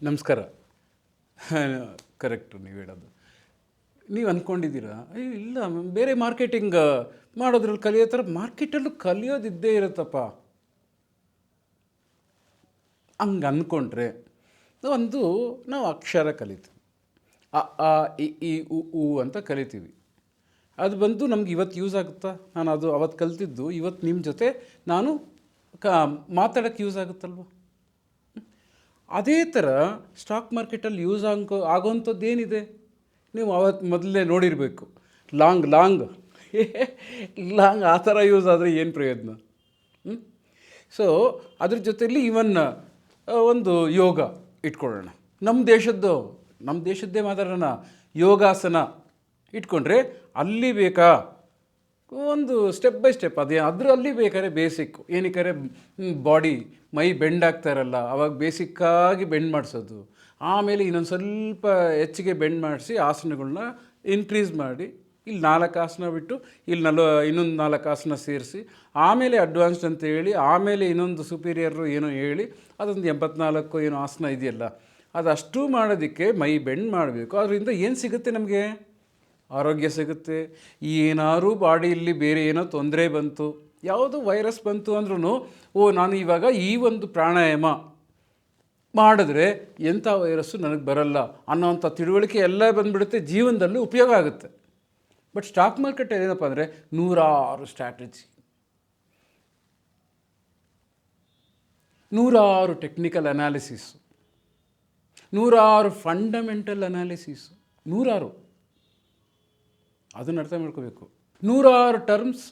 ನಮಸ್ಕಾರ. ಕರೆಕ್ಟು ನೀವು ಹೇಳೋದು. ನೀವು ಅಂದ್ಕೊಂಡಿದ್ದೀರಾ ಇಲ್ಲ ಬೇರೆ ಮಾರ್ಕೆಟಿಂಗ್ ಮಾಡೋದ್ರಲ್ಲಿ ಕಲಿಯೋ ಥರ ಮಾರ್ಕೆಟಲ್ಲೂ ಕಲಿಯೋದಿದ್ದೇ ಇರುತ್ತಪ್ಪ ಹಂಗೆ ಅಂದ್ಕೊಂಡ್ರೆ ಒಂದು ನಾವು ಅಕ್ಷರ ಕಲಿತೀವಿ. ಅ ಆ ಇ ಈ ಉ ಊ ಅಂತ ಕಲಿತೀವಿ. ಅದು ಬಂದು ನಮ್ಗೆ ಇವತ್ತು ಯೂಸ್ ಆಗುತ್ತಾ? ನಾನು ಅದು ಅವತ್ತು ಕಲಿತಿದ್ದು ಇವತ್ತು ನಿಮ್ಮ ಜೊತೆ ನಾನು ಮಾತಾಡೋಕ್ಕೆ ಯೂಸ್ ಆಗುತ್ತಲ್ವ? ಅದೇ ಥರ ಸ್ಟಾಕ್ ಮಾರ್ಕೆಟಲ್ಲಿ ಯೂಸ್ ಆಗೋವಂಥದ್ದು ಏನಿದೆ? ನೀವು ಅವತ್ತು ಮೊದಲೇ ನೋಡಿರಬೇಕು. ಲಾಂಗ್ ಲಾಂಗ್ ಆ ಥರ ಯೂಸ್ ಆದರೆ ಏನು ಪ್ರಯೋಜನ? ಸೊ ಅದ್ರ ಜೊತೆಯಲ್ಲಿ ಇವನ್ ಒಂದು ಯೋಗ ಇಟ್ಕೊಳ್ಳೋಣ. ನಮ್ಮ ದೇಶದ್ದೇ ಮಾತಾಡೋಣ. ಯೋಗಾಸನ ಇಟ್ಕೊಂಡ್ರೆ ಅಲ್ಲಿ ಬೇಕಾ ಒಂದು ಸ್ಟೆಪ್ ಬೈ ಸ್ಟೆಪ್ ಅದರಲ್ಲಿ ಬೇಕಾದ್ರೆ ಬೇಸಿಕ್ ಏನಕ್ಕಾರೆ ಬಾಡಿ ಮೈ ಬೆಂಡ್ ಆಗ್ತಾ ಇರಲ್ಲ, ಅವಾಗ ಬೇಸಿಕ್ಕಾಗಿ ಬೆಂಡ್ ಮಾಡಿಸೋದು. ಆಮೇಲೆ ಇನ್ನೊಂದು ಸ್ವಲ್ಪ ಹೆಚ್ಚಿಗೆ ಬೆಂಡ್ ಮಾಡಿಸಿ ಆಸನಗಳನ್ನ ಇನ್ಕ್ರೀಸ್ ಮಾಡಿ ಇಲ್ಲಿ 4 ಆಸನ ಬಿಟ್ಟು ಇಲ್ಲಿ ಇನ್ನೊಂದು 4 ಆಸನ ಸೇರಿಸಿ ಆಮೇಲೆ ಅಡ್ವಾನ್ಸ್ಡ್ ಅಂತ ಹೇಳಿ ಆಮೇಲೆ ಇನ್ನೊಂದು ಸುಪೀರಿಯರು ಏನೋ ಹೇಳಿ ಅದೊಂದು 84 ಏನೋ ಆಸನ ಇದೆಯಲ್ಲ, ಅದಷ್ಟು ಮಾಡೋದಕ್ಕೆ ಮೈ ಬೆಂಡ್ ಮಾಡಬೇಕು. ಅದರಿಂದ ಏನು ಸಿಗುತ್ತೆ? ನಮಗೆ ಆರೋಗ್ಯ ಸಿಗುತ್ತೆ. ಏನಾದ್ರು ಬಾಡಿಯಲ್ಲಿ ಬೇರೆ ಏನೋ ತೊಂದರೆ ಬಂತು, ಯಾವುದೋ ವೈರಸ್ ಬಂತು ಅಂದ್ರೂ ನಾನು ಇವಾಗ ಈ ಒಂದು ಪ್ರಾಣಾಯಾಮ ಮಾಡಿದ್ರೆ ಎಂಥ ವೈರಸ್ಸು ನನಗೆ ಬರಲ್ಲ ಅನ್ನೋವಂಥ ತಿಳುವಳಿಕೆ ಎಲ್ಲ ಬಂದುಬಿಡುತ್ತೆ, ಜೀವನದಲ್ಲಿ ಉಪಯೋಗ ಆಗುತ್ತೆ. ಬಟ್ ಸ್ಟಾಕ್ ಮಾರ್ಕೆಟ್ ಏನಪ್ಪ ಅಂದರೆ 100 strategy, 100 technical analysis, 100 fundamental analysis, 100 ಅದನ್ನು ಅರ್ಥ ಮಾಡ್ಕೋಬೇಕು. 100 ಟರ್ಮ್ಸ್,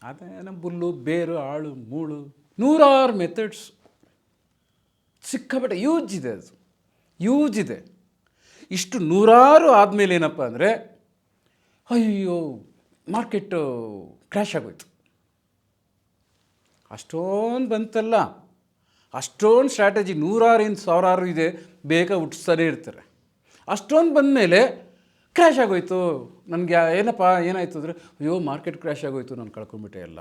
ಅದೇನೋ ಬುಲ್ಲು ಬೇರು ಆಳು ಮೂಳು, 100 ಮೆಥಡ್ಸ್, ಸಿಕ್ಕಾಪಟ್ಟೆ ಯೂಜ್ ಇದೆ. ಅದು ಯೂಜ್ ಇದೆ. ಇಷ್ಟು 100 ಆದಮೇಲೆ ಏನಪ್ಪ ಅಂದರೆ ಅಯ್ಯೋ ಮಾರ್ಕೆಟು ಕ್ರ್ಯಾಶ್ ಆಗೋಯ್ತು, ಅಷ್ಟೊಂದು ಬಂತಲ್ಲ, ಅಷ್ಟೊಂದು ಸ್ಟ್ರಾಟಜಿ 100 1000 ಇದೆ, ಬೇಗ ಹುಟ್ಟಿಸ್ತಾನೆ ಇರ್ತಾರೆ. ಅಷ್ಟೊಂದು ಬಂದಮೇಲೆ ಕ್ರ್ಯಾಶ್ ಆಗೋಯ್ತು, ನನಗೆ ಏನಪ್ಪ ಏನಾಯಿತು ಅಂದರೆ ಅಯ್ಯೋ ಮಾರ್ಕೆಟ್ ಕ್ರ್ಯಾಶ್ ಆಗೋಯ್ತು, ನಾನು ಕಳ್ಕೊಂಡ್ಬಿಟ್ಟೆ ಎಲ್ಲ.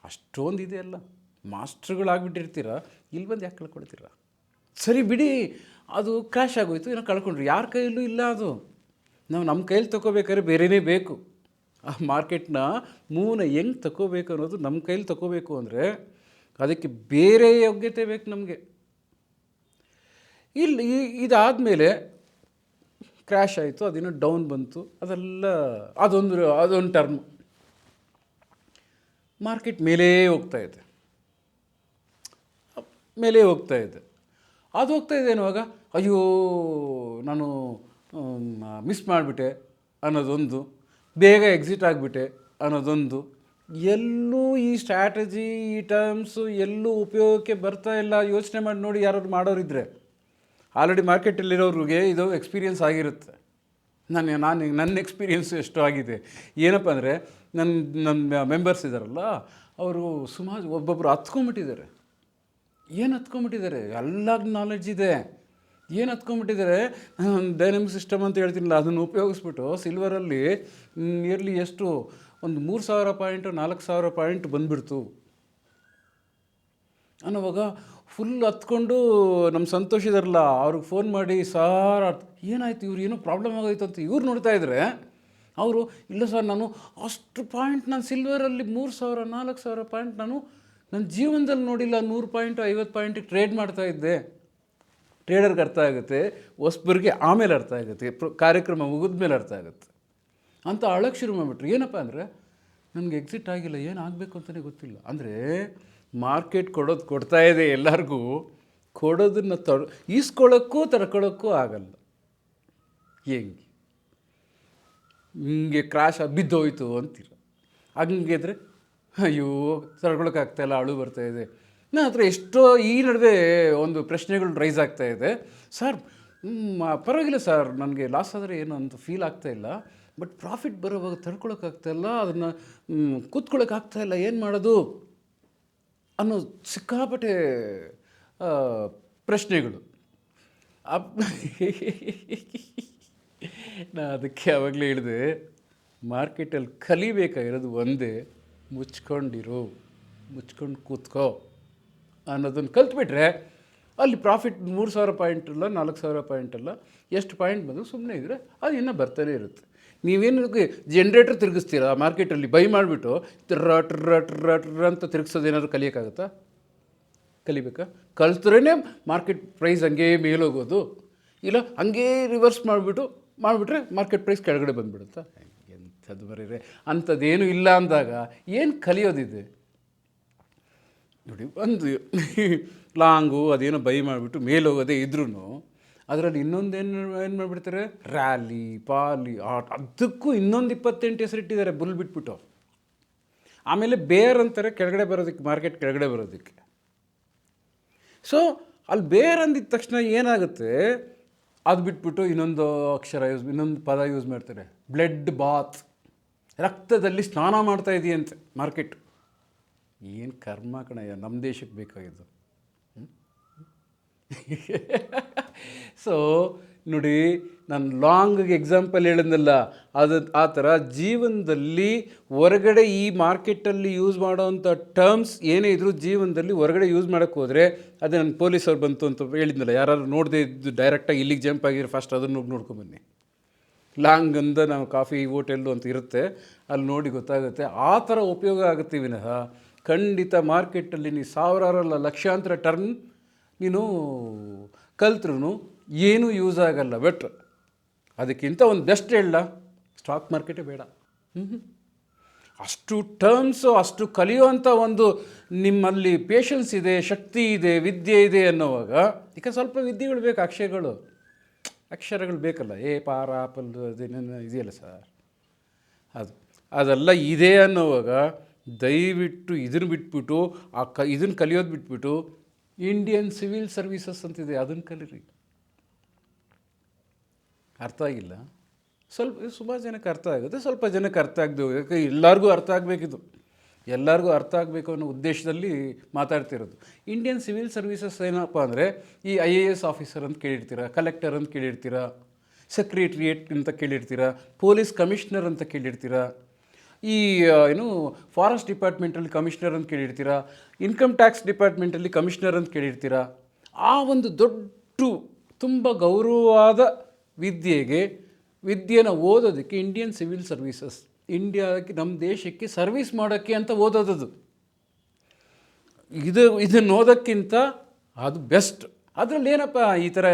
ಅಷ್ಟೊಂದು ಇದೆ ಅಲ್ಲ, ಮಾಸ್ಟ್ರುಗಳಾಗ್ಬಿಟ್ಟಿರ್ತೀರ, ಇಲ್ಲಿ ಬಂದು ಯಾಕೆ ಕಳ್ಕೊಳ್ತೀರ? ಸರಿ ಬಿಡಿ, ಅದು ಕ್ರ್ಯಾಶ್ ಆಗೋಯ್ತು, ಏನೋ ಕಳ್ಕೊಂಡ್ರಿ, ಯಾರ ಕೈಯಲ್ಲೂ ಇಲ್ಲ. ಅದು ನಮ್ಮ ಕೈಯಲ್ಲಿ ತೊಗೋಬೇಕಾದ್ರೆ ಬೇರೆಯೇ ಬೇಕು. ಆ ಮಾರ್ಕೆಟ್ನ ಮೂನ ಹೆಂಗೆ ತಗೋಬೇಕು ಅನ್ನೋದು ನಮ್ಮ ಕೈಯಲ್ಲಿ ತೊಗೋಬೇಕು ಅಂದರೆ ಅದಕ್ಕೆ ಬೇರೆ ಯೋಗ್ಯತೆ ಬೇಕು ನಮಗೆ. ಇಲ್ಲಿ ಇದಾದಮೇಲೆ ಕ್ರ್ಯಾಶ್ ಆಯಿತು, ಅದೇನೋ ಡೌನ್ ಬಂತು, ಅದೆಲ್ಲ ಅದೊಂದು ಟರ್ಮ್. ಮಾರ್ಕೆಟ್ ಮೇಲೇ ಹೋಗ್ತಾಯಿದೆ, ಅದು ಹೋಗ್ತಾಯಿದೆ ಅನ್ನುವಾಗ ಅಯ್ಯೋ ನಾನು ಮಿಸ್ ಮಾಡಿಬಿಟ್ಟೆ ಅನ್ನೋದೊಂದು, ಬೇಗ ಎಕ್ಸಿಟ್ ಆಗಿಬಿಟ್ಟೆ ಅನ್ನೋದೊಂದು, ಎಲ್ಲೂ ಈ ಸ್ಟ್ರಾಟಜಿ ಈ ಟರ್ಮ್ಸು ಎಲ್ಲೂ ಉಪಯೋಗಕ್ಕೆ ಬರ್ತಾ ಇಲ್ಲ. ಯೋಚನೆ ಮಾಡಿ ನೋಡಿ, ಯಾರಾದ್ರು ಮಾಡೋರಿದ್ದರೆ, ಆಲ್ರೆಡಿ ಮಾರ್ಕೆಟಲ್ಲಿರೋರಿಗೆ ಇದು ಎಕ್ಸ್ಪೀರಿಯೆನ್ಸ್ ಆಗಿರುತ್ತೆ. ನನ್ನ ಎಕ್ಸ್ಪೀರಿಯೆನ್ಸು ಎಷ್ಟು ಆಗಿದೆ ಏನಪ್ಪ ಅಂದರೆ, ನನ್ನ ಮೆಂಬರ್ಸ್ ಇದ್ದಾರಲ್ಲ, ಅವರು ಸುಮಾರು ಒಬ್ಬೊಬ್ಬರು ಹತ್ಕೊಂಡ್ಬಿಟ್ಟಿದ್ದಾರೆ. ಏನು ಹತ್ಕೊಂಡ್ಬಿಟ್ಟಿದ್ದಾರೆ? ಎಲ್ಲ ನಾಲೆಡ್ಜ್ ಇದೆ. ಏನು ಹತ್ಕೊಂಡ್ಬಿಟ್ಟಿದ್ದಾರೆ? ಡೈನಮಿಕ್ ಸಿಸ್ಟಮ್ ಅಂತ ಹೇಳ್ತೀನಲ್ಲ, ಅದನ್ನು ಉಪಯೋಗಿಸ್ಬಿಟ್ಟು ಸಿಲ್ವರಲ್ಲಿ ಇಯರ್ಲಿ ಎಷ್ಟು ಒಂದು 3000 ಪಾಯಿಂಟು 4000 ಪಾಯಿಂಟ್ ಬಂದುಬಿಡ್ತು ಅನ್ನೋವಾಗ ಫುಲ್ ಹತ್ಕೊಂಡು ನಮ್ಮ ಸಂತೋಷ ಇದಾರಲ್ಲ ಅವ್ರಿಗೆ ಫೋನ್ ಮಾಡಿ, ಸಾರ್ ಏನಾಯ್ತು, ಇವ್ರು ಏನೋ ಪ್ರಾಬ್ಲಮ್ ಆಗೋಯ್ತು ಅಂತ ಇವ್ರು ನೋಡ್ತಾ ಇದ್ರೆ, ಅವರು ಇಲ್ಲ ಸರ್ ನಾನು ಅಷ್ಟು ಪಾಯಿಂಟ್ ನಾನು ಸಿಲ್ವರಲ್ಲಿ 3000 4000 ಪಾಯಿಂಟ್ ನಾನು ನನ್ನ ಜೀವನದಲ್ಲಿ ನೋಡಿಲ್ಲ. 100 ಪಾಯಿಂಟು 50 ಪಾಯಿಂಟಿಗೆ ಟ್ರೇಡ್ ಮಾಡ್ತಾಯಿದ್ದೆ. ಟ್ರೇಡರ್ಗೆ ಅರ್ಥ ಆಗುತ್ತೆ, ಹೊಸಬರಿಗೆ ಆಮೇಲೆ ಅರ್ಥ ಆಗುತ್ತೆ, ಕಾರ್ಯಕ್ರಮ ಮುಗಿದ ಮೇಲೆ ಅರ್ಥ ಆಗುತ್ತೆ ಅಂತ ಅಳಕ್ಕೆ ಶುರು ಮಾಡಿಬಿಟ್ರು. ಏನಪ್ಪ ಅಂದರೆ ನನಗೆ ಎಕ್ಸಿಟ್ ಆಗಿಲ್ಲ, ಏನಾಗಬೇಕು ಅಂತಲೇ ಗೊತ್ತಿಲ್ಲ. ಅಂದರೆ ಮಾರ್ಕೆಟ್ ಕೊಡ್ತಾ ಇದೆ ಎಲ್ಲರಿಗೂ, ಕೊಡೋದನ್ನು ಈಸ್ಕೊಳ್ಳೋಕ್ಕೂ ತಡ್ಕೊಳ್ಳೋಕ್ಕೂ ಆಗಲ್ಲ. ಹಿಂಗೆ ಕ್ರಾಶ್ ಬಿದ್ದೋಯ್ತು ಅಂತೀರ. ಹಂಗಿದ್ರೆ ಅಯ್ಯೋ ತಡ್ಕೊಳಕ್ಕಾಗ್ತಾಯಿಲ್ಲ, ಅಳು ಬರ್ತಾಯಿದೆ. ನನ್ನ ಹತ್ರ ಎಷ್ಟೋ ಈ ನಡುವೆ ಒಂದು ಪ್ರಶ್ನೆಗಳು ರೈಸ್ ಆಗ್ತಾಯಿದೆ. ಸರ್ ಪರವಾಗಿಲ್ಲ ಸರ್, ನನಗೆ ಲಾಸ್ ಆದರೆ ಏನು ಅಂತ ಫೀಲ್ ಆಗ್ತಾಯಿಲ್ಲ, ಬಟ್ ಪ್ರಾಫಿಟ್ ಬರೋವಾಗ ತಡ್ಕೊಳಕ್ಕಾಗ್ತಾಯಿಲ್ಲ, ಅದನ್ನು ಕೂತ್ಕೊಳ್ಳೋಕ್ಕಾಗ್ತಾಯಿಲ್ಲ, ಏನು ಮಾಡೋದು ಅನ್ನೋ ಸಿಕ್ಕಾಪಟ್ಟೆ ಪ್ರಶ್ನೆಗಳು. ನಾ ಅದಕ್ಕೆ ಆವಾಗಲೇ ಹೇಳಿದೆ, ಮಾರ್ಕೆಟಲ್ಲಿ ಕಲಿಬೇಕಾಗಿರೋದು ಒಂದೇ, ಮುಚ್ಕೊಂಡು ಕೂತ್ಕೋ ಅನ್ನೋದನ್ನು ಕಲ್ತ್ಬಿಟ್ರೆ ಅಲ್ಲಿ ಪ್ರಾಫಿಟ್ 3,000 ಪಾಯಿಂಟ್ ಅಲ್ಲ, 4,000 ಪಾಯಿಂಟ್ ಅಲ್ಲ, ಎಷ್ಟು ಪಾಯಿಂಟ್ ಬಂದು ಸುಮ್ಮನೆ ಇದ್ದರೆ ಅದು ಇನ್ನೂ ಬರ್ತಾನೆ ಇರುತ್ತೆ. ನೀವೇನು ಜನ್ರೇಟರ್ ತಿರುಗಿಸ್ತೀರಾ ಮಾರ್ಕೆಟಲ್ಲಿ ಬೈ ಮಾಡಿಬಿಟ್ಟು ಟ್ರ ಟ್ರ ಟ್ರ ಟ್ರ ಅಂತ ತಿರುಗಿಸೋದು ಏನಾದರೂ ಕಲಿಯೋಕ್ಕಾಗುತ್ತಾ? ಕಲಿಬೇಕಾ? ಕಲ್ತ್ರೇ ಮಾರ್ಕೆಟ್ ಪ್ರೈಸ್ ಹಂಗೇ ಮೇಲೋಗೋದು, ಇಲ್ಲ ಹಂಗೇ ರಿವರ್ಸ್ ಮಾಡಿಬಿಟ್ರೆ ಮಾರ್ಕೆಟ್ ಪ್ರೈಸ್ ಕೆಳಗಡೆ ಬಂದುಬಿಡುತ್ತಾ? ಎಂಥದ್ದು ಬರೀರೆ, ಅಂಥದ್ದೇನು ಇಲ್ಲ ಅಂದಾಗ ಏನು ಕಲಿಯೋದಿದೆ ನೋಡಿ. ಒಂದು ಲಾಂಗು ಅದೇನೋ ಬೈ ಮಾಡಿಬಿಟ್ಟು ಮೇಲೋಗೋದೇ ಇದ್ರೂ ಅದರಲ್ಲಿ ಇನ್ನೊಂದೇನು ಮಾಡಿಬಿಡ್ತಾರೆ, ರ್ಯಾಲಿ ಪಾಲಿ ಅದಕ್ಕೂ ಇನ್ನೊಂದು 28 ಹೆಸರಿಟ್ಟಿದ್ದಾರೆ ಬುಲ್ ಬಿಟ್ಬಿಟ್ಟು. ಆಮೇಲೆ ಬೇರ್ ಅಂತಾರೆ ಕೆಳಗಡೆ ಬರೋದಕ್ಕೆ, ಮಾರ್ಕೆಟ್ ಕೆಳಗಡೆ ಬರೋದಕ್ಕೆ. ಸೊ ಅಲ್ಲಿ ಬೇರ್ ಅಂದಿದ ತಕ್ಷಣ ಏನಾಗುತ್ತೆ, ಅದು ಬಿಟ್ಬಿಟ್ಟು ಇನ್ನೊಂದು ಇನ್ನೊಂದು ಪದ ಯೂಸ್ ಮಾಡ್ತಾರೆ, ಬ್ಲಡ್ ಬಾತ್, ರಕ್ತದಲ್ಲಿ ಸ್ನಾನ ಮಾಡ್ತಾ ಇದೆಯಂತೆ ಮಾರ್ಕೆಟ್. ಏನು ಕರ್ಮ ಕಣಯ್ಯ, ನಮ್ಮ ದೇಶಕ್ಕೆ ಬೇಕಾಗಿದ್ದು. ಸೊ ನೋಡಿ, ನಾನು ಲಾಂಗ್ಗೆ ಎಕ್ಸಾಂಪಲ್ ಹೇಳಿದ್ನಲ್ಲ, ಆ ಥರ ಜೀವನದಲ್ಲಿ ಹೊರಗಡೆ ಈ ಮಾರ್ಕೆಟಲ್ಲಿ ಯೂಸ್ ಮಾಡೋವಂಥ ಟರ್ಮ್ಸ್ ಏನೇ ಇದ್ರೂ ಜೀವನದಲ್ಲಿ ಹೊರಗಡೆ ಯೂಸ್ ಮಾಡೋಕ್ಕೆ ಹೋದರೆ, ಅದೇ ನನ್ನ ಪೊಲೀಸವ್ರು ಬಂತು ಅಂತ ಹೇಳಿದ್ನಲ್ಲ, ಯಾರು ನೋಡದೆ ಇದ್ದು ಡೈರೆಕ್ಟಾಗಿ ಇಲ್ಲಿಗೆ ಜಂಪ್ ಆಗಿರೋ ಫಸ್ಟ್ ಅದನ್ನು ನೋಡ್ಕೊಂಬನ್ನಿ. ಲಾಂಗ್ ಅಂದ ನಾವು ಕಾಫಿ ಹೋಟೆಲ್ಲು ಅಂತ ಇರುತ್ತೆ, ಅಲ್ಲಿ ನೋಡಿ ಗೊತ್ತಾಗುತ್ತೆ. ಆ ಥರ ಉಪಯೋಗ ಆಗುತ್ತೆ ವಿನಃ ಖಂಡಿತ ಮಾರ್ಕೆಟಲ್ಲಿ ನೀವು ಸಾವಿರಾರಲ್ಲ ಲಕ್ಷಾಂತರ ಟರ್ಮ್ ನೀನು ಕಲ್ತ್ರೂ ಏನೂ ಯೂಸ್ ಆಗಲ್ಲ. ಬಟ್ ಅದಕ್ಕಿಂತ ಒಂದು ಬೆಸ್ಟ್ ಹೇಳ, ಸ್ಟಾಕ್ ಮಾರ್ಕೆಟೇ ಬೇಡ. ಅಷ್ಟು ಟರ್ಮ್ಸು, ಅಷ್ಟು ಕಲಿಯುವಂಥ ಒಂದು ನಿಮ್ಮಲ್ಲಿ ಪೇಷನ್ಸ್ ಇದೆ, ಶಕ್ತಿ ಇದೆ, ವಿದ್ಯೆ ಇದೆ ಅನ್ನೋವಾಗ, ಈಗ ಸ್ವಲ್ಪ ವಿದ್ಯೆಗಳು ಬೇಕು, ಅಕ್ಷರಗಳು ಬೇಕಲ್ಲ. ಪಾರ ಆಪಲ್ ಅದೇನೇನು ಇದೆಯಲ್ಲ ಸರ್, ಅದೆಲ್ಲ ಇದೆ ಅನ್ನೋವಾಗ ದಯವಿಟ್ಟು ಇದನ್ನು ಬಿಟ್ಬಿಟ್ಟು ಇದನ್ನು ಕಲಿಯೋದು ಬಿಟ್ಬಿಟ್ಟು ಇಂಡಿಯನ್ ಸಿವಿಲ್ ಸರ್ವೀಸಸ್ ಅಂತಿದೆ, ಅದನ್ನು ಕಲೀರಿ. ಅರ್ಥ ಆಗಿಲ್ಲ ಸುಮಾರು ಜನಕ್ಕೆ ಅರ್ಥ ಆಗುತ್ತೆ, ಸ್ವಲ್ಪ ಜನಕ್ಕೆ ಅರ್ಥ ಆಗದೆ ಹೋಗೋಕ್ಕೆ. ಎಲ್ಲರಿಗೂ ಅರ್ಥ ಆಗಬೇಕಿದು, ಎಲ್ಲರಿಗೂ ಅರ್ಥ ಆಗಬೇಕು ಅನ್ನೋ ಉದ್ದೇಶದಲ್ಲಿ ಮಾತಾಡ್ತಿರೋದು. ಇಂಡಿಯನ್ ಸಿವಿಲ್ ಸರ್ವೀಸಸ್ ಏನಪ್ಪ ಅಂದರೆ, ಈ IAS ಆಫೀಸರ್ ಅಂತ ಕೇಳಿರ್ತೀರ, ಕಲೆಕ್ಟರ್ ಅಂತ ಕೇಳಿರ್ತೀರ, ಸೆಕ್ರೆಟ್ರಿಯೇಟ್ ಅಂತ ಕೇಳಿರ್ತೀರ, ಪೊಲೀಸ್ ಕಮಿಷನರ್ ಅಂತ ಕೇಳಿರ್ತೀರ, ಈ ಫಾರೆಸ್ಟ್ ಡಿಪಾರ್ಟ್ಮೆಂಟಲ್ಲಿ ಕಮಿಷನರ್ ಅಂತ ಕೇಳಿರ್ತೀರ, ಇನ್ಕಮ್ ಟ್ಯಾಕ್ಸ್ ಡಿಪಾರ್ಟ್ಮೆಂಟಲ್ಲಿ ಕಮಿಷನರ್ ಅಂತ ಕೇಳಿರ್ತೀರ. ಆ ಒಂದು ದೊಡ್ಡ ತುಂಬ ಗೌರವವಾದ ವಿದ್ಯೆನ ಓದೋದಕ್ಕೆ ಇಂಡಿಯನ್ ಸಿವಿಲ್ ಸರ್ವೀಸಸ್, ಇಂಡಿಯಾಕ್ಕೆ ನಮ್ಮ ದೇಶಕ್ಕೆ ಸರ್ವೀಸ್ ಮಾಡೋಕ್ಕೆ ಅಂತ ಓದೋದದು. ಇದನ್ನು ಓದೋಕ್ಕಿಂತ ಅದು ಬೆಸ್ಟ್. ಅದರಲ್ಲಿ ಏನಪ್ಪ ಈ ಥರ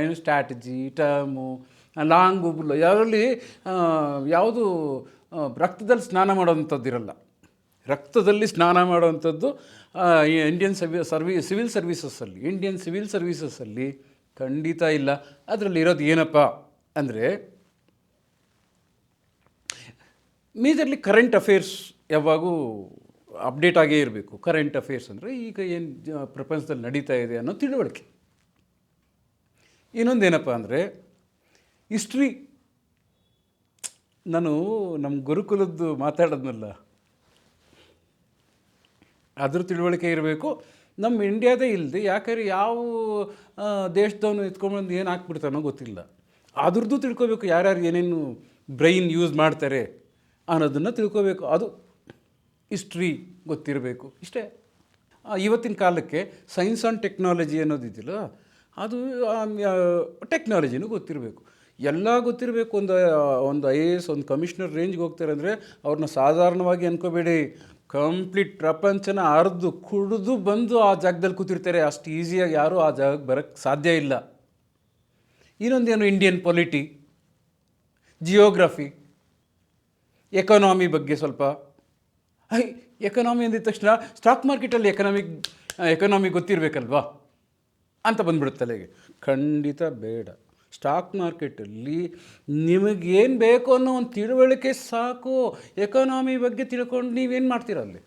ಏನು ಸ್ಟ್ರಾಟಜಿ, ಟರ್ಮು, ಲಾಂಗು, ಬುಲ್ಲು ಯಾರಲ್ಲಿ ಯಾವುದು ರಕ್ತದಲ್ಲಿ ಸ್ನಾನ ಮಾಡೋವಂಥದ್ದು ಇರಲ್ಲ. ರಕ್ತದಲ್ಲಿ ಸ್ನಾನ ಮಾಡೋವಂಥದ್ದು ಸಿವಿಲ್ ಸರ್ವೀಸಸ್ಸಲ್ಲಿ ಖಂಡಿತ ಇಲ್ಲ. ಅದರಲ್ಲಿ ಇರೋದು ಏನಪ್ಪ ಅಂದರೆ, ಮೇಜರ್ಲಿ ಕರೆಂಟ್ ಅಫೇರ್ಸ್ ಯಾವಾಗೂ ಅಪ್ಡೇಟ್ ಆಗೇ ಇರಬೇಕು. ಕರೆಂಟ್ ಅಫೇರ್ಸ್ ಅಂದರೆ ಈಗ ಏನು ಪ್ರಪಂಚದಲ್ಲಿ ನಡೀತಾ ಇದೆ ಅನ್ನೋ ತಿಳುವಳಿಕೆ. ಇನ್ನೊಂದೇನಪ್ಪ ಅಂದರೆ ಹಿಸ್ಟ್ರಿ. ನಾನು ನಮ್ಮ ಗುರುಕುಲದ್ದು ಮಾತಾಡೋದ್ನಲ್ಲ, ಅದ್ರ ತಿಳುವಳಿಕೆ ಇರಬೇಕು. ನಮ್ಮ ಇಂಡಿಯಾದೇ ಇಲ್ಲದೆ ಯಾಕಂದರೆ ಯಾವ ದೇಶದವನು ಎತ್ಕೊಂಡ್ಬಂದು ಏನು ಹಾಕ್ಬಿಡ್ತಾನೋ ಗೊತ್ತಿಲ್ಲ. ಅದ್ರದ್ದು ತಿಳ್ಕೊಬೇಕು, ಯಾರ್ಯಾರು ಏನೇನು ಬ್ರೈನ್ ಯೂಸ್ ಮಾಡ್ತಾರೆ ಅನ್ನೋದನ್ನು ತಿಳ್ಕೊಬೇಕು. ಅದು ಹಿಸ್ಟ್ರಿ ಗೊತ್ತಿರಬೇಕು. ಇಷ್ಟೇ. ಇವತ್ತಿನ ಕಾಲಕ್ಕೆ ಸೈನ್ಸ್ ಆ್ಯಂಡ್ ಟೆಕ್ನಾಲಜಿ ಅನ್ನೋದಿದೆಯಲ್ಲ, ಅದು ಟೆಕ್ನಾಲಜಿನೂ ಗೊತ್ತಿರಬೇಕು, ಎಲ್ಲ ಗೊತ್ತಿರಬೇಕು. ಒಂದು IAS ಒಂದು ಕಮಿಷನರ್ ರೇಂಜ್ಗೆ ಹೋಗ್ತಾರೆ ಅಂದರೆ ಅವ್ರನ್ನ ಸಾಧಾರಣವಾಗಿ ಅನ್ಕೋಬೇಡಿ. ಕಂಪ್ಲೀಟ್ ಪ್ರಪಂಚನ ಅರ್ದು ಕುಡಿದು ಬಂದು ಆ ಜಾಗದಲ್ಲಿ ಕೂತಿರ್ತಾರೆ. ಅಷ್ಟು ಈಸಿಯಾಗಿ ಯಾರೂ ಆ ಜಾಗಕ್ಕೆ ಬರೋಕ್ಕೆ ಸಾಧ್ಯ ಇಲ್ಲ. ಇನ್ನೊಂದೇನು, ಇಂಡಿಯನ್ ಪೊಲಿಟಿ, ಜಿಯೋಗ್ರಫಿ, ಎಕಾನಮಿ ಬಗ್ಗೆ ಸ್ವಲ್ಪ. ಎಕನಾಮಿ ಅಂದಿದ ತಕ್ಷಣ ಸ್ಟಾಕ್ ಮಾರ್ಕೆಟಲ್ಲಿ ಎಕನಾಮಿ ಗೊತ್ತಿರಬೇಕಲ್ವಾ ಅಂತ ಬಂದ್ಬಿಡುತ್ತೆ ತಲೆಗೆ. ಖಂಡಿತ ಬೇಡ. ಸ್ಟಾಕ್ ಮಾರ್ಕೆಟಲ್ಲಿ ನಿಮಗೇನು ಬೇಕು ಅನ್ನೋ ಒಂದು ತಿಳುವಳಿಕೆ ಸಾಕು. ಎಕಾನಮಿ ಬಗ್ಗೆ ತಿಳ್ಕೊಂಡು ನೀವೇನು ಮಾಡ್ತೀರ ಅಲ್ಲಿ,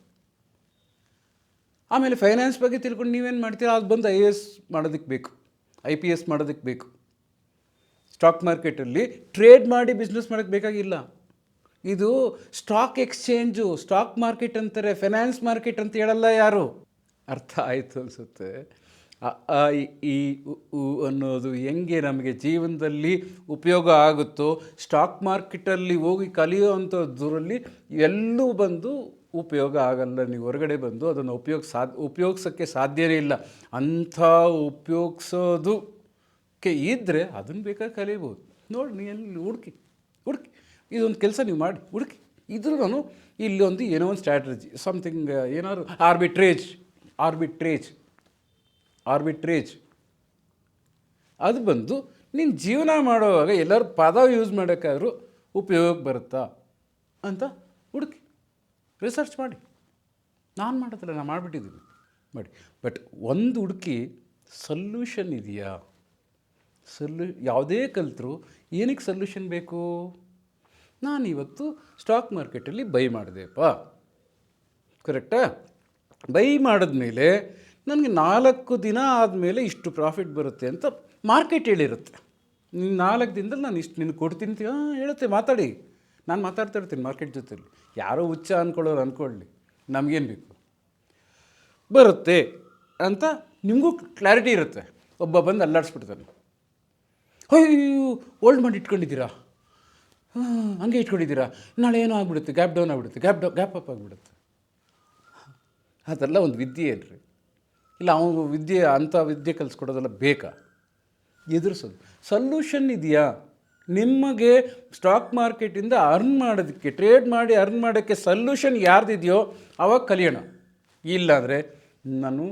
ಆಮೇಲೆ ಫೈನಾನ್ಸ್ ಬಗ್ಗೆ ತಿಳ್ಕೊಂಡು ನೀವೇನು ಮಾಡ್ತೀರಾ, ಅದು ಬಂದು IAS ಮಾಡೋದಕ್ಕೆ ಬೇಕು, IPS ಮಾಡೋದಕ್ಕೆ ಬೇಕು. ಸ್ಟಾಕ್ ಮಾರ್ಕೆಟಲ್ಲಿ ಟ್ರೇಡ್ ಮಾಡಿ ಬಿಸ್ನೆಸ್ ಮಾಡೋಕ್ಕೆ ಬೇಕಾಗಿಲ್ಲ. ಇದು ಸ್ಟಾಕ್ ಎಕ್ಸ್ಚೇಂಜು, ಸ್ಟಾಕ್ ಮಾರ್ಕೆಟ್ ಅಂತಾರೆ, ಫೈನಾನ್ಸ್ ಮಾರ್ಕೆಟ್ ಅಂತ ಹೇಳಲ್ಲ ಯಾರು. ಅರ್ಥ ಆಯಿತು ಅನಿಸುತ್ತೆ. ಈ ಅನ್ನೋದು ಹೆಂಗೆ ನಮಗೆ ಜೀವನದಲ್ಲಿ ಉಪಯೋಗ ಆಗುತ್ತೋ, ಸ್ಟಾಕ್ ಮಾರ್ಕೆಟಲ್ಲಿ ಹೋಗಿ ಕಲಿಯುವಂಥದ್ರಲ್ಲಿ ಎಲ್ಲೂ ಬಂದು ಉಪಯೋಗ ಆಗಲ್ಲ. ನೀವು ಹೊರಗಡೆ ಬಂದು ಅದನ್ನು ಉಪಯೋಗಿಸೋಕ್ಕೆ ಸಾಧ್ಯವೇ ಇಲ್ಲ. ಅಂಥ ಉಪಯೋಗಿಸೋದಕ್ಕೆ ಇದ್ದರೆ ಅದನ್ನು ಬೇಕಾದ್ರೆ ಕಲಿಬೋದು. ನೋಡಿ ನೀವು ಎಲ್ಲಿ ಹುಡುಕಿ ಇದೊಂದು ಕೆಲಸ ನೀವು ಮಾಡಿ ಹುಡುಕಿ. ಇದ್ರೂ ನಾನು ಇಲ್ಲೊಂದು ಏನೋ ಒಂದು ಸ್ಟ್ರಾಟಜಿ ಸಮಥಿಂಗ್ ಏನಾದ್ರು ಆರ್ಬಿಟ್ರೇಜ್ ಅದು ಬಂದು ನೀನು ಜೀವನ ಮಾಡುವಾಗ ಎಲ್ಲರೂ ಪದ ಯೂಸ್ ಮಾಡೋಕ್ಕಾದ್ರೂ ಉಪಯೋಗ ಬರುತ್ತಾ ಅಂತ ಹುಡುಕಿ ರಿಸರ್ಚ್ ಮಾಡಿ. ನಾನು ಮಾಡೋದಿಲ್ಲ, ನಾನು ಮಾಡಿಬಿಟ್ಟಿದ್ದೀನಿ ಮಾಡಿ. ಬಟ್ ಒಂದು ಹುಡುಕಿ ಸಲ್ಯೂಷನ್ ಇದೆಯಾ? ಯಾವುದೇ ಕಲಿತರೂ ಏನಕ್ಕೆ ಸಲ್ಯೂಷನ್ ಬೇಕು? ನಾನಿವತ್ತು ಸ್ಟಾಕ್ ಮಾರ್ಕೆಟಲ್ಲಿ ಬೈ ಮಾಡಿದೆಪ್ಪ, ಕರೆಕ್ಟಾ? ಬೈ ಮಾಡಿದ್ಮೇಲೆ ನನಗೆ 4 ದಿನ ಆದಮೇಲೆ ಇಷ್ಟು ಪ್ರಾಫಿಟ್ ಬರುತ್ತೆ ಅಂತ ಮಾರ್ಕೆಟ್ ಹೇಳಿರುತ್ತೆ. 4 ದಿನದಲ್ಲಿ ನಾನು ಇಷ್ಟು ನಿನಗೆ ಕೊಡ್ತೀನಿ ಹೇಳುತ್ತೆ. ಮಾತಾಡಿ, ನಾನು ಮಾತಾಡ್ತಾ ಇರ್ತೀನಿ ಮಾರ್ಕೆಟ್ ಜೊತೆಲಿ. ಯಾರೋ ಹುಚ್ಚ ಅಂದ್ಕೊಳ್ಳೋರು ಅಂದ್ಕೊಳ್ಳಿ, ನಮಗೇನು ಬೇಕು ಬರುತ್ತೆ ಅಂತ ನಿಮಗೂ ಕ್ಲಾರಿಟಿ ಇರುತ್ತೆ. ಒಬ್ಬ ಬಂದು ಅಲ್ಲಾಡಿಸ್ಬಿಡ್ತಾನೆ, ಅಯ್ಯೋ ಹೋಲ್ಡ್ ಮಾಡಿ ಇಟ್ಕೊಂಡಿದ್ದೀರಾ, ಹಂಗೆ ಇಟ್ಕೊಂಡಿದ್ದೀರಾ, ನಾಳೆ ಏನೋ ಆಗಿಬಿಡುತ್ತೆ, ಗ್ಯಾಪ್ ಡೌನ್ ಆಗಿಬಿಡುತ್ತೆ, ಗ್ಯಾಪ್ ಅಪ್ ಆಗಿಬಿಡುತ್ತೆ. ಅದೆಲ್ಲ ಒಂದು ವಿದ್ಯೆ ಏನ್ರಿ? ಇಲ್ಲ ಅವನು ಅಂಥ ವಿದ್ಯೆ ಕಲಿಸ್ಕೊಡೋದೆಲ್ಲ ಬೇಕಾ? ಎದುರಿಸೋದು. ಸಲ್ಯೂಷನ್ ಇದೆಯಾ ನಿಮಗೆ? ಸ್ಟಾಕ್ ಮಾರ್ಕೆಟಿಂದ ಅರ್ನ್ ಮಾಡೋದಕ್ಕೆ, ಟ್ರೇಡ್ ಮಾಡಿ ಅರ್ನ್ ಮಾಡೋಕ್ಕೆ ಸಲ್ಯೂಷನ್ ಯಾರ್ದಿದೆಯೋ ಅವಾಗ ಕಲಿಯೋಣ. ಇಲ್ಲಾಂದರೆ ನಾನು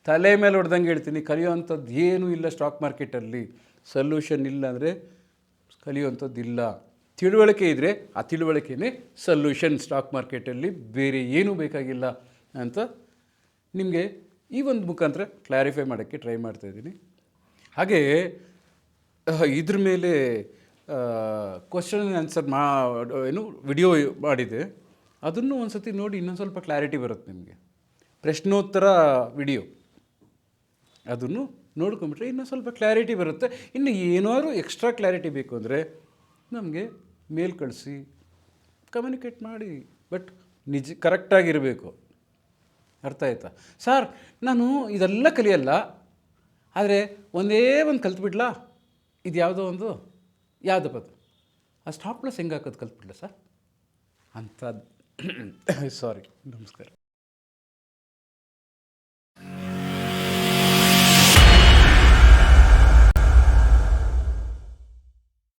ತಲೆ ಮೇಲೆ ಹೊಡೆದಂಗೆ ಹೇಳ್ತೀನಿ, ಕಲಿಯೋವಂಥದ್ದು ಏನೂ ಇಲ್ಲ ಸ್ಟಾಕ್ ಮಾರ್ಕೆಟಲ್ಲಿ. ಸಲ್ಯೂಷನ್ ಇಲ್ಲ ಅಂದರೆ ಕಲಿಯುವಂಥದ್ದು ಇಲ್ಲ. ತಿಳುವಳಿಕೆ ಇದ್ದರೆ ಆ ತಿಳುವಳಿಕೆಯೇ ಸಲ್ಯೂಷನ್ ಸ್ಟಾಕ್ ಮಾರ್ಕೆಟಲ್ಲಿ, ಬೇರೆ ಏನೂ ಬೇಕಾಗಿಲ್ಲ ಅಂತ ನಿಮಗೆ ಈ ಒಂದು ಮುಖಾಂತರ ಕ್ಲಾರಿಫೈ ಮಾಡೋಕ್ಕೆ ಟ್ರೈ ಮಾಡ್ತಾಯಿದ್ದೀನಿ. ಹಾಗೇ ಇದ್ರ ಮೇಲೆ ಕ್ವಶನ್ ಆನ್ಸರ್ ವಿಡಿಯೋ ಮಾಡಿದೆ, ಅದನ್ನು ಒಂದು ಸತಿ ನೋಡಿ ಇನ್ನೊಂದು ಸ್ವಲ್ಪ ಕ್ಲಾರಿಟಿ ಬರುತ್ತೆ ನಿಮಗೆ. ಪ್ರಶ್ನೋತ್ತರ ವಿಡಿಯೋ ಅದನ್ನು ನೋಡ್ಕೊಂಬಿಟ್ರೆ ಇನ್ನೂ ಸ್ವಲ್ಪ ಕ್ಲಾರಿಟಿ ಬರುತ್ತೆ. ಇನ್ನು ಏನಾದ್ರು ಎಕ್ಸ್ಟ್ರಾ ಕ್ಲಾರಿಟಿ ಬೇಕು ಅಂದರೆ ನಮಗೆ ಮೇಲ್ ಕಳಿಸಿ, ಕಮ್ಯುನಿಕೇಟ್ ಮಾಡಿ. ಬಟ್ ಕರೆಕ್ಟಾಗಿರಬೇಕು. ಅರ್ಥ ಆಯ್ತಾ? ಸರ್ ನಾನು ಇದೆಲ್ಲ ಕಲಿಯಲ್ಲ, ಆದರೆ ಒಂದೇ ಒಂದು ಕಲ್ತ್ಬಿಡ್ಲಾ, ಇದು ಯಾವುದಪ್ಪ ಅದು, ಆ ಸ್ಟಾಪ್ ಲಾಸ್ ಹೆಂಗೆ ಹಾಕೋದು ಕಲ್ತ್ಬಿಡ್ಲ ಸರ್ ಅಂಥದ್ದು. ಸಾರಿ, ನಮಸ್ಕಾರ.